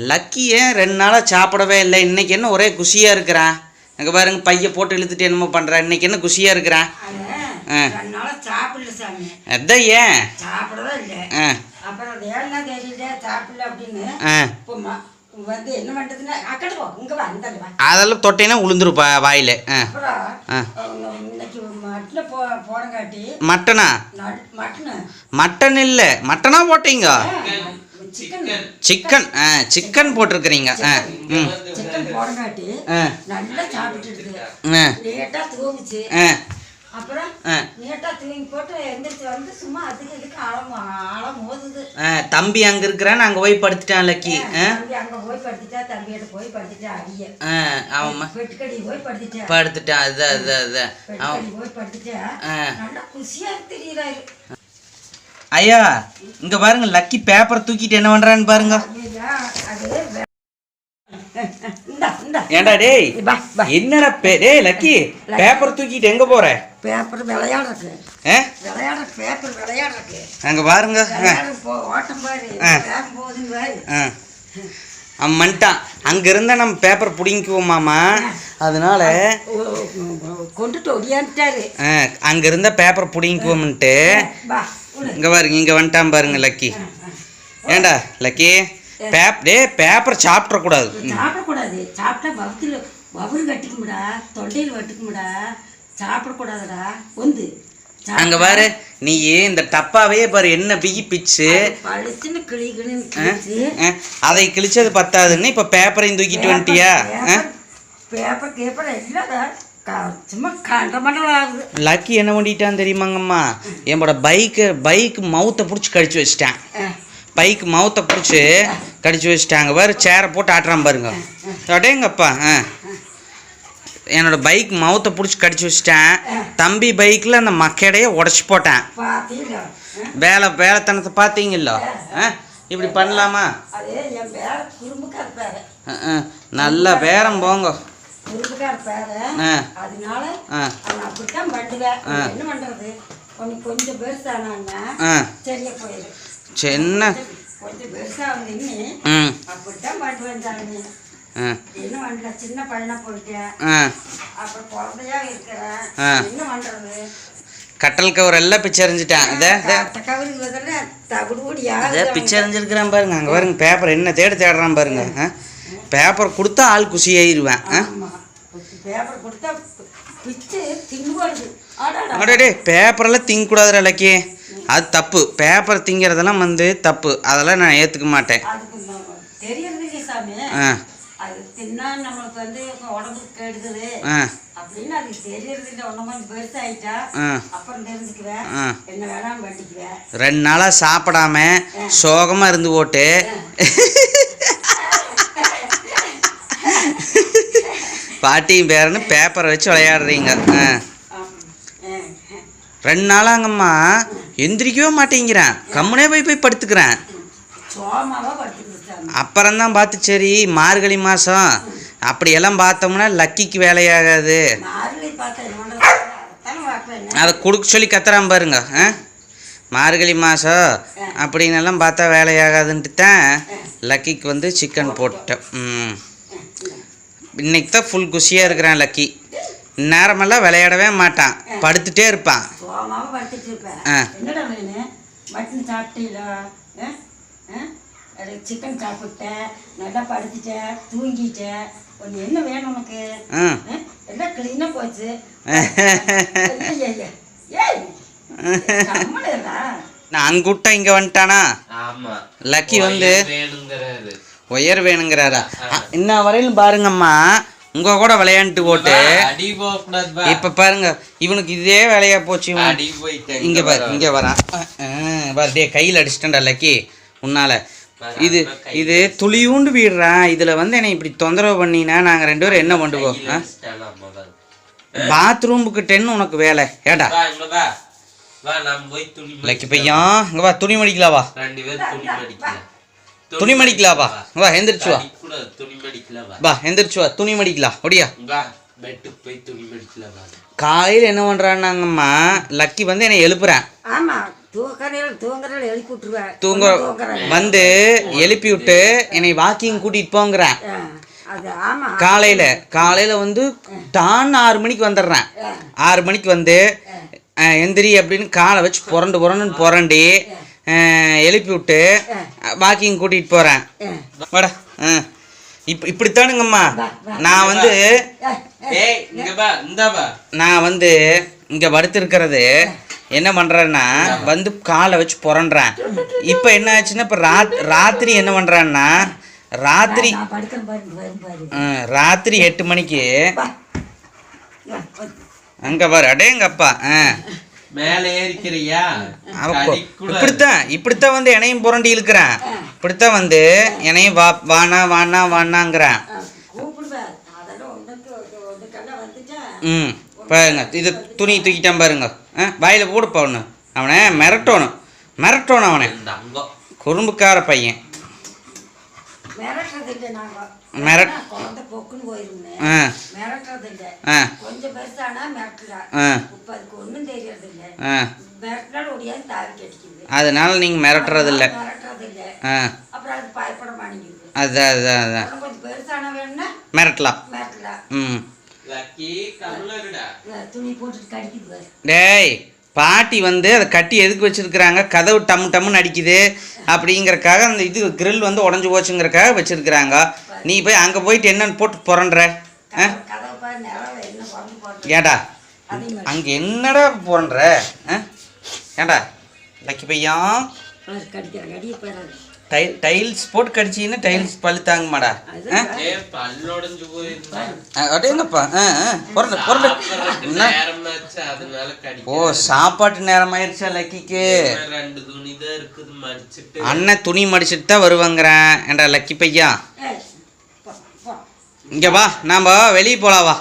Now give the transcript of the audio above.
Lucky ஏன் 2 நாளாக சாப்பிடவே இல்லை? இன்னைக்கு என்ன ஒரே குஷியாக இருக்கிறான்? அங்கே பாருங்க, பைய போட்டு இழுத்துட்டு என்னமோ பண்ணுறான். இன்னைக்கு என்ன குஷியாக இருக்கிறான்? அதான் ஏன் சாப்பிடவே இல்லை. அப்புறம் ஏன்னா தெரியல சாப்பிடல அப்படின்னு வந்து என்ன பண்றதுன்னா அக்கடவோ இங்க வந்தல்ல அதெல்லாம் தொட்டைனா உளுந்துருப்பா வாயில. இன்னைக்கு மட்டனை போடங்காட்டி மட்டனா? மட்டன் இல்ல, மட்டனா போட்டீங்க? சிக்கன் சிக்கன் போட்டிருக்கிறீங்க. சிக்கன் போடங்காட்டி நல்லா சாப்பிட்டு லேட்டா தூங்குச்சு. அப்புறம் நீட்டா தூங்கி போட்டு எந்திரிச்சு வந்து சும்மா அதுக்கு இதுக்கு ஆழம் மோதுது. தம்பி அங்க இருக்கிறான், அங்க போய் படுத்துட்டான் லக்கி. அங்க போய் படுத்துட்டா, தம்பியிட்ட போய் படுத்துட்டா, அடிய அவன் வெட்டுக்கடி போய் படுத்துட்டான். அதான் அவன் போய் படுத்துட்டா நல்லா குஷியா தெரியுறாரு. ஐயா இங்க பாருங்க, லக்கி பேப்பர் தூக்கிட்டு என்ன பண்றான்னு பாருங்க. ஏண்டா டேய், என்னடா டேய் லக்கி, பேப்பர் தூக்கிட்டு எங்க போற? பேப்பர் விளையாடுறதுக்கு. பேப்பர் விளையாடுறதுக்கு அங்க பாருங்க. ஓட்டம் பாரு, போகுதுன்னு பாரு. அம்மன்ட்டான், அங்க இருந்தா நம்ம பேப்பர் பிடிங்குவோமாமா, அதனால கொண்டுட்டு ஒடியாந்துட்டாரு. அங்க இருந்தா பேப்பர் பிடிங்குவோம்ட்டு இங்க பாருங்க, இங்க வந்துட்டான் பாருங்க லக்கி. ஏண்டா லக்கி, பேப்பர் சாப்பிடக்கூடாது. சாப்பிடக்கூடாது, சாப்பிட்டா வவுறு கட்டிக்கும்டா, தொண்டையில் வட்டுக்கும்டா, சாப்பிடக்கூடாதுடா. வந்து அங்க பாரு, நீ இந்த டப்பாவே பாரு என்ன பிகி பிச்சு பழுச்சுன்னு கிளிச்சு. அதை கிழிச்சது பத்தாதுன்னு இப்ப பேப்பரையும் தூக்கிட்டு வந்துட்டியா? பேப்பர் கேப்பர் இல்லடா, சும்மா கண்டமண்டலாகுது. லக்கி என்ன பண்ணிட்டான்னு தெரியுமாங்கம்மா? என்னோட பைக்கு மவுத்தை பிடிச்சி கடிச்சு வச்சிட்டேன். பைக்கு மவுத்தை பிடிச்சி கடிச்சு வச்சுட்டாங்க பாரு. சேரை போட்டு ஆட்டுறான் பாருங்க. அடேங்கப்பா, என்னோட பைக் மவுத்தை பிடிச்சி கடிச்சு வச்சுட்டேன். தம்பி பைக்கில் அந்த மக்கடையே உடச்சி போட்டேன். வேலைத்தனத்தை பார்த்தீங்கல்ல, இப்படி பண்ணலாமா? நல்ல பேரம் போங்க. கொஞ்சம் பெருசானா சரியா போயிடு. சின்ன கொஞ்சம் பெருசா வந்து அப்படித்தான் பாட்டு வந்தாங்க. என்ன பண்ற, சின்ன பையனா போயிட்டேன். அப்புறம் குழந்தையா இருக்கிறேன், என்ன பண்றது? கட்டல் கவர் எல்லாம் பிச்சை எறிஞ்சிட்டேன். பிச்சை எறிஞ்சிருக்கிறான் பாருங்க. அங்கே பாருங்க, பேப்பர் என்ன தேடுறான் பாருங்க. பேப்பர் கொடுத்தா ஆள் குஷி ஆயிடுவேன். பேப்பர் கொடுத்தா பிச்சு திங்குவாடு. அடே, பேப்பரெல்லாம் திங்கக்கூடாதுடா லக்கி, அது தப்பு. பேப்பர் திங்கிறதெல்லாம் வந்து தப்பு, அதெல்லாம் நான் ஏற்றுக்க மாட்டேன். தெரியறது சாமி, அது தின்னா நம்மளுக்கு வந்து உடம்புக்கு கெடுதல் அப்படின்னு அது தெரியறது இல்லை. ஒன்றும் பெருசாயிட்டா அப்புறம் தெரிஞ்சுக்குவேன், என்ன வேணாலும் பண்ணிக்குவேன். 2 நாளாக சாப்பிடாம சோகமாக இருந்து போட்டு பாட்டியும் பேரன்னு பேப்பரை வச்சு விளையாடுறீங்க. 2 நாளாங்கம்மா எந்திரிக்கவே மாட்டேங்கிறேன், கம்முனே போய் படுத்துக்கிறேன். அப்புறம்தான் பார்த்து சரி மார்கழி மாதம் அப்படியெல்லாம் பார்த்தோம்னா லக்கிக்கு வேலையாகாது, அதை கொடுக்க சொல்லி கத்துறான் பாருங்க. மார்கழி மாதம் அப்படின்னெல்லாம் பார்த்தா வேலையாகாதுன்ட்டு தான் லக்கிக்கு வந்து சிக்கன் போட்டேன். இன்னைக்கு தான் ஃபுல் குஷியாக இருக்கிறான் லக்கி. நேரமெல்லாம் விளையாடவே மாட்டான், படுத்துட்டே இருப்பான். சிக்கன் சாப்பிட்டேன், நல்லா படுத்துட்டேன், தூங்கிட்டேன். ஒன்று என்ன வேணும் உனக்கு? எல்லாம் கிளீனாக போச்சு. நான் அங்குட்டா இங்கே வந்துட்டானா? லக்கி வந்து உயர் வேணுங்கிறாரா? இன்ன வரையிலும் பாருங்கம்மா, உங்க கூட விளையாண்டு போட்டு இப்ப பாருங்க இவனுக்கு இதே வேலையா போச்சு. இங்க பாரு, இங்க வரான் பாரு. டே கையில் அடிச்சிட்டா லக்கி உன்னால. இது துளியூண்டு வீடுறான். இதுல வந்து என்னை இப்படி தொந்தரவு பண்ணினா நாங்க 2 பேரும் என்ன பண்ணுவோம்? பாத்ரூமுக்கு 10 உனக்கு வேலை. ஏடா லக்கி பையன், இங்க வா, துணி மடிக்கலாம் வா, துணி மடிக்கலாம் வா, வா எந்திரிச்சு வா, வா எந்திரிச்சு வா, துணி மடிக்கலாம் ஒடியா. காலையில் என்ன பண்ணுறான்னாங்கம்மா, லக்கி வந்து என்னை எழுப்புறேன். தூங்குறேன் எழுப்பி விட்டுருவேன். தூங்க வந்து எழுப்பி விட்டு என்னை வாக்கிங் கூட்டிகிட்டு போங்கிறேன். அது ஆமாம். காலையில் வந்து டான் 6 மணிக்கு வந்துடுறேன். 6 மணிக்கு வந்து எந்திரி அப்படின்னு காலை வச்சு புரண்டு எழுப்பி விட்டு வாக்கிங் கூட்டிகிட்டு போகிறேன். வாடா. இப்படித்தானுங்கம்மா நான் வந்து இங்கே படுத்திருக்கிறது என்ன பண்ணுறேன்னா வந்து காலை வச்சு புரண்டுறேன். இப்போ என்ன ஆச்சுன்னா இப்போ ராத்திரி என்ன பண்ணுறேன்னா ராத்திரி 8 மணிக்கு அங்கே பாரு அடேங்கப்பா மேலே ஏறிக்கிறியா? இப்படித்தான் வந்து என்னையும் புரண்டி இழுக்கிறேன். இப்படித்தான் வந்து என்னையும் வானாங்கிறேன். பாருங்க இது துணி தூக்கிட்டான் பாருங்க. வாயில் போடுப்பா ஒன்று. அவனை மிரட்டணும் அவனை. குறும்புக்கார பையன். அதனால நீங்க மிரட்டுறது இல்லை. அதான் மிரட்டலாம். டேய் பாட்டி வந்து அதை கட்டி எதுக்கு வச்சிருக்கிறாங்க? கதவு டம்முன்னு அடிக்குது அப்படிங்கிறக்காக அந்த இது கிரில் வந்து உடஞ்சி போச்சுங்கிறக்காக வச்சிருக்கிறாங்க. நீ போய் அங்கே போயிட்டு என்னன்னு போட்டு புரண்டுற? ஏடா அங்கே என்னடா புரண்டுற? ஏண்டா லக்கி பையன் டைல்ஸ் போட்டு கடிச்சிங்கன்னா டைல்ஸ் பல்லு தாங்கமாடா. அடேங்கப்பா ஓ சாப்பாட்டு நேரம் ஆயிடுச்சா லக்கிக்கு? அண்ணன் துணி மடிச்சுட்டு தான் வருவாங்கிறேன். ஏண்டா லக்கி பையா இங்கே வா, நாம் வெளியே போகலாம் வா.